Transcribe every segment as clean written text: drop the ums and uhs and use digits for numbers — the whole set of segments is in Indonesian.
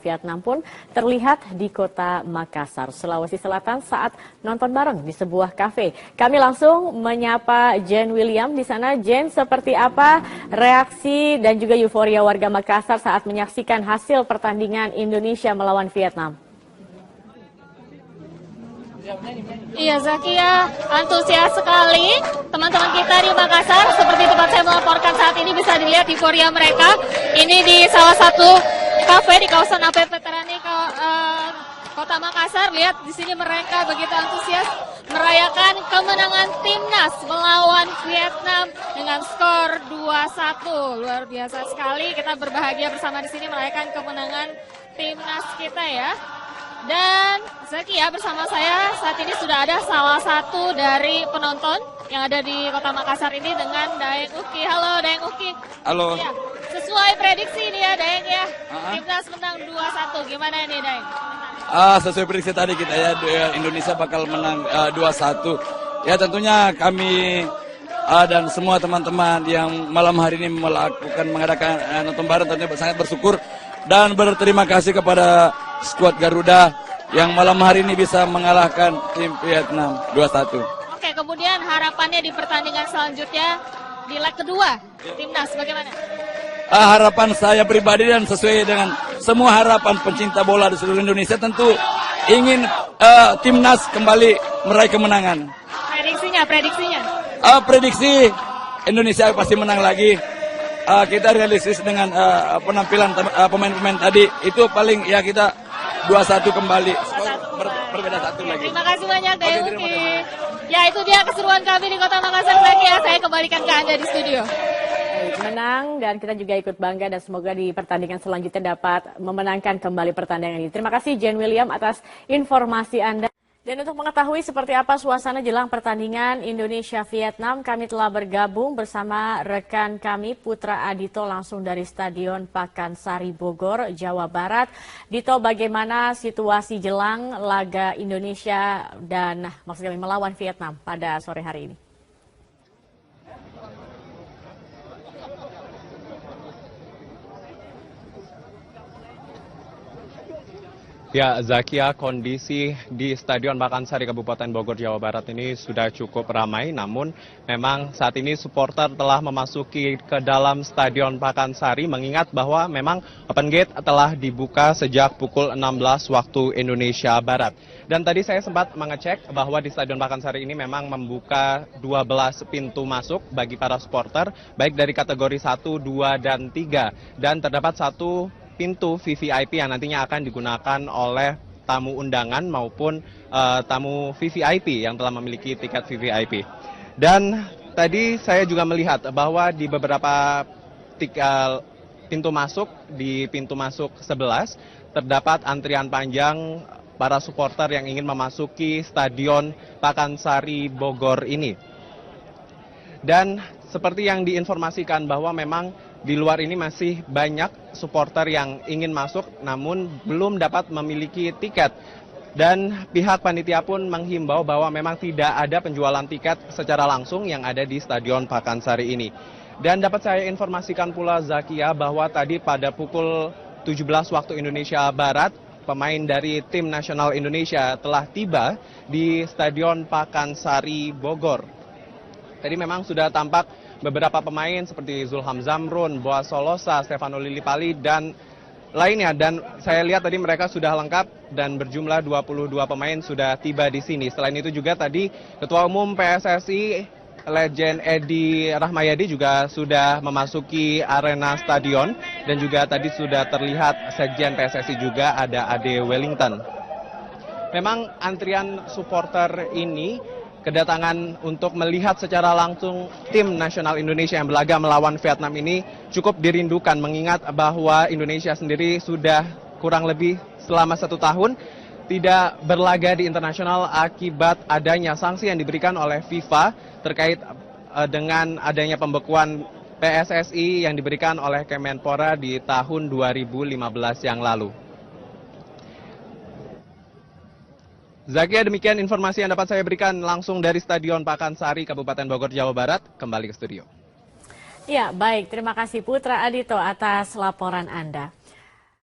Vietnam pun terlihat di kota Makassar, Sulawesi Selatan saat nonton bareng di sebuah kafe. Kami langsung menyapa Jen William di sana. Jen, seperti apa reaksi dan juga euforia warga Makassar saat menyaksikan hasil pertandingan Indonesia melawan Vietnam? Iya, Zakia, antusias sekali teman-teman kita di Makassar. Seperti tempat saya melaporkan saat ini, bisa dilihat euforia mereka. Ini di salah satu kafe di kawasan AP Veterani Kota Makassar. Lihat di sini mereka begitu antusias merayakan kemenangan timnas melawan Vietnam dengan skor 2-1. Luar biasa sekali, kita berbahagia bersama di sini merayakan kemenangan timnas kita ya. Dan Zakia, bersama saya saat ini sudah ada salah satu dari penonton yang ada di Kota Makassar ini dengan Daeng Uki. Halo Daeng Uki. Halo. Ya, sesuai prediksi ini ya Daeng ya, timnas menang 2-1. Gimana ini Daeng? Sesuai prediksi tadi kita ya, Indonesia bakal menang 2-1. Ya tentunya kami dan semua teman-teman yang malam hari ini mengadakan nonton bareng tentunya sangat bersyukur dan berterima kasih kepada skuad Garuda yang malam hari ini bisa mengalahkan tim Vietnam 2-1. Oke, kemudian harapannya di pertandingan selanjutnya di leg kedua timnas bagaimana? Harapan saya pribadi dan sesuai dengan semua harapan pencinta bola di seluruh Indonesia tentu ingin timnas kembali meraih kemenangan. Prediksinya? Prediksi Indonesia pasti menang lagi. Kita realistis dengan penampilan pemain-pemain tadi, itu paling ya kita 2-1 kembali, berbeda satu lagi. Terima kasih banyak Daeng Uki. Ya, itu dia keseruan kami di Kota Makassar lagi ya. Saya kembalikan ke Anda di studio. Menang dan kita juga ikut bangga dan semoga di pertandingan selanjutnya dapat memenangkan kembali pertandingan ini. Terima kasih Jen William atas informasi Anda. Dan untuk mengetahui seperti apa suasana jelang pertandingan Indonesia-Vietnam, kami telah bergabung bersama rekan kami Putra Adito langsung dari Stadion Pakansari Bogor, Jawa Barat. Dito, bagaimana situasi jelang laga Indonesia dan maksudnya melawan Vietnam pada sore hari ini? Ya, Zakia, kondisi di Stadion Pakansari Kabupaten Bogor, Jawa Barat ini sudah cukup ramai. Namun memang saat ini supporter telah memasuki ke dalam Stadion Pakansari mengingat bahwa memang open gate telah dibuka sejak pukul 16 waktu Indonesia Barat. Dan tadi saya sempat mengecek bahwa di Stadion Pakansari ini memang membuka 12 pintu masuk bagi para supporter, baik dari kategori 1, 2, dan 3. Dan terdapat satu pintu VVIP yang nantinya akan digunakan oleh tamu undangan maupun tamu VVIP yang telah memiliki tiket VVIP. Dan tadi saya juga melihat bahwa di beberapa pintu masuk, di pintu masuk 11, terdapat antrian panjang para supporter yang ingin memasuki Stadion Pakansari Bogor ini. Dan seperti yang diinformasikan bahwa memang di luar ini masih banyak supporter yang ingin masuk namun belum dapat memiliki tiket. Dan pihak panitia pun menghimbau bahwa memang tidak ada penjualan tiket secara langsung yang ada di Stadion Pakansari ini. Dan dapat saya informasikan pula Zakia bahwa tadi pada pukul 17 waktu Indonesia Barat, pemain dari tim nasional Indonesia telah tiba di Stadion Pakansari Bogor. Tadi memang sudah tampak beberapa pemain seperti Zulham Zamrun, Boaz Solosa, Stefano Lillipali, dan lainnya. Dan saya lihat tadi mereka sudah lengkap dan berjumlah 22 pemain sudah tiba di sini. Selain itu juga tadi Ketua Umum PSSI, Legend Edi Rahmayadi juga sudah memasuki arena stadion. Dan juga tadi sudah terlihat Sekjen PSSI juga ada Ade Wellington. Memang antrian supporter ini kedatangan untuk melihat secara langsung tim nasional Indonesia yang berlaga melawan Vietnam ini cukup dirindukan mengingat bahwa Indonesia sendiri sudah kurang lebih selama 1 tahun tidak berlaga di internasional akibat adanya sanksi yang diberikan oleh FIFA terkait dengan adanya pembekuan PSSI yang diberikan oleh Kemenpora di tahun 2015 yang lalu. Zakia, demikian informasi yang dapat saya berikan langsung dari Stadion Pakansari, Kabupaten Bogor, Jawa Barat. Kembali ke studio. Ya, baik. Terima kasih Putra Adito atas laporan Anda.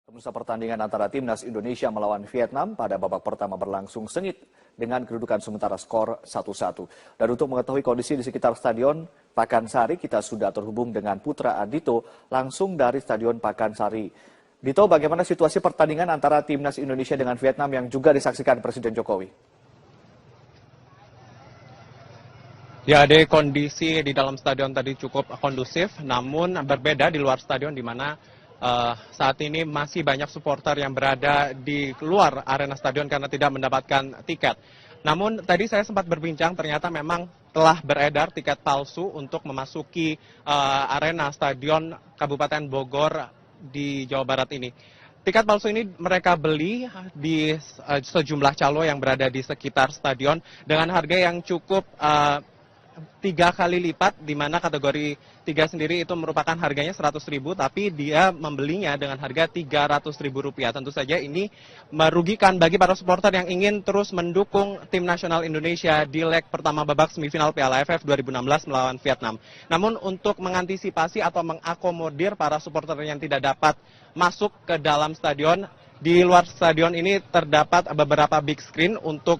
Pemirsa, pertandingan antara Timnas Indonesia melawan Vietnam pada babak pertama berlangsung sengit dengan kedudukan sementara skor 1-1. Dan untuk mengetahui kondisi di sekitar Stadion Pakansari, kita sudah terhubung dengan Putra Ardito langsung dari Stadion Pakansari. Dito, bagaimana situasi pertandingan antara Timnas Indonesia dengan Vietnam yang juga disaksikan Presiden Jokowi? Ya, di kondisi di dalam stadion tadi cukup kondusif, namun berbeda di luar stadion di mana saat ini masih banyak supporter yang berada di luar arena stadion karena tidak mendapatkan tiket. Namun tadi saya sempat berbincang, ternyata memang telah beredar tiket palsu untuk memasuki arena stadion Kabupaten Bogor di Jawa Barat ini. Tiket palsu ini mereka beli di sejumlah calo yang berada di sekitar stadion dengan harga yang cukup 3 kali lipat, di mana kategori 3 sendiri itu merupakan harganya 100.000, tapi dia membelinya dengan harga Rp300.000. Tentu saja ini merugikan bagi para supporter yang ingin terus mendukung tim nasional Indonesia di leg pertama babak semifinal Piala AFF 2016 melawan Vietnam. Namun untuk mengantisipasi atau mengakomodir para supporter yang tidak dapat masuk ke dalam stadion, di luar stadion ini terdapat beberapa big screen untuk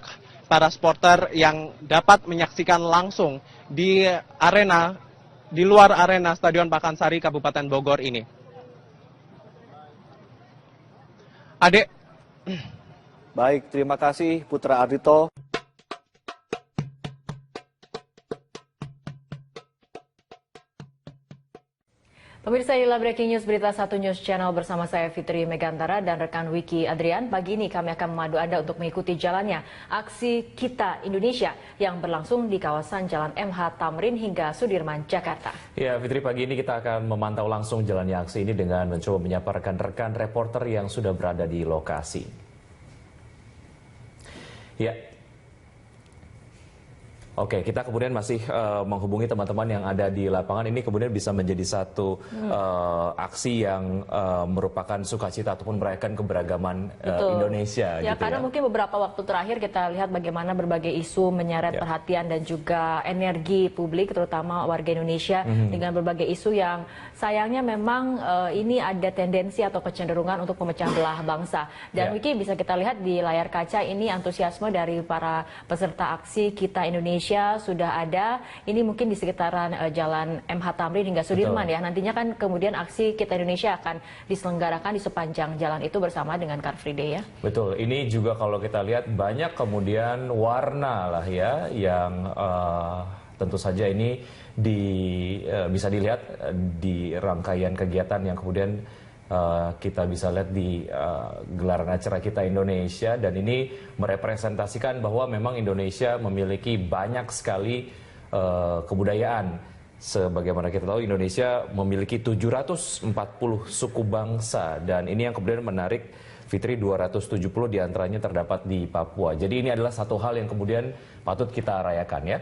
para supporter yang dapat menyaksikan langsung di arena, di luar arena Stadion Pakansari Kabupaten Bogor ini. Adek. Baik, terima kasih Putra Ardito. Pemirsa, inilah Breaking News, berita 1 News Channel bersama saya Fitri Megantara dan rekan Wiki Adrian. Pagi ini kami akan memadu Anda untuk mengikuti jalannya aksi Kita Indonesia yang berlangsung di kawasan Jalan MH Tamrin hingga Sudirman, Jakarta. Ya, Fitri, pagi ini kita akan memantau langsung jalannya aksi ini dengan mencoba menyapa rekan-rekan reporter yang sudah berada di lokasi. Ya. Oke, kita kemudian masih menghubungi teman-teman yang ada di lapangan. Ini kemudian bisa menjadi satu aksi yang merupakan sukacita ataupun merayakan keberagaman Indonesia. Ya, gitu karena mungkin beberapa waktu terakhir kita lihat bagaimana berbagai isu menyeret perhatian dan juga energi publik, terutama warga Indonesia, dengan berbagai isu yang sayangnya memang ini ada tendensi atau kecenderungan untuk memecah belah bangsa. Dan Wiki, bisa kita lihat di layar kaca ini antusiasme dari para peserta aksi Kita Indonesia sudah ada. Ini mungkin di sekitaran Jalan MH Tamrin hingga Sudirman. Ya. Nantinya kan kemudian aksi Kita Indonesia akan diselenggarakan di sepanjang jalan itu bersama dengan Car Free Day, ya. Betul. Ini juga kalau kita lihat banyak kemudian warna lah ya yang tentu saja ini bisa dilihat di rangkaian kegiatan yang kemudian kita bisa lihat di gelaran acara Kita Indonesia, dan ini merepresentasikan bahwa memang Indonesia memiliki banyak sekali kebudayaan. Sebagaimana kita tahu, Indonesia memiliki 740 suku bangsa, dan ini yang kemudian menarik, Fitri, 270 diantaranya terdapat di Papua. Jadi ini adalah satu hal yang kemudian patut kita rayakan, ya.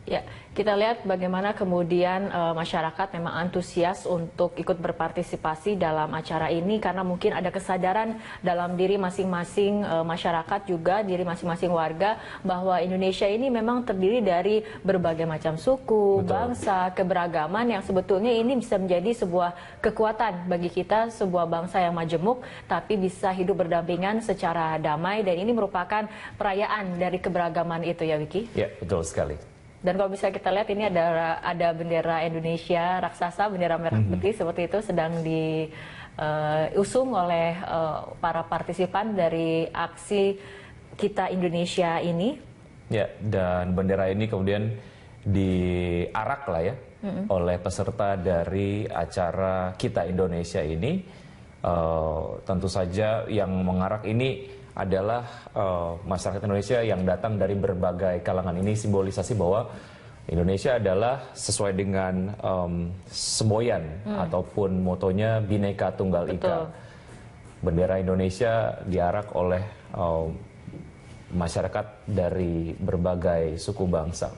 Ya, kita lihat bagaimana kemudian masyarakat memang antusias untuk ikut berpartisipasi dalam acara ini karena mungkin ada kesadaran dalam diri masing-masing masyarakat, juga diri masing-masing warga, bahwa Indonesia ini memang terdiri dari berbagai macam suku, bangsa, keberagaman yang sebetulnya ini bisa menjadi sebuah kekuatan bagi kita, sebuah bangsa yang majemuk tapi bisa hidup berdampingan secara damai, dan ini merupakan perayaan dari keberagaman itu, ya Wiki? Ya, betul sekali. Dan kalau bisa kita lihat ini ada bendera Indonesia raksasa, bendera merah putih seperti itu sedang diusung oleh para partisipan dari aksi Kita Indonesia ini. Ya, dan bendera ini kemudian diarak lah ya oleh peserta dari acara Kita Indonesia ini. Tentu saja yang mengarak ini adalah masyarakat Indonesia yang datang dari berbagai kalangan. Ini simbolisasi bahwa Indonesia adalah sesuai dengan semboyan ataupun motonya Bhinneka Tunggal Ika. Bendera Indonesia diarak oleh masyarakat dari berbagai suku bangsa.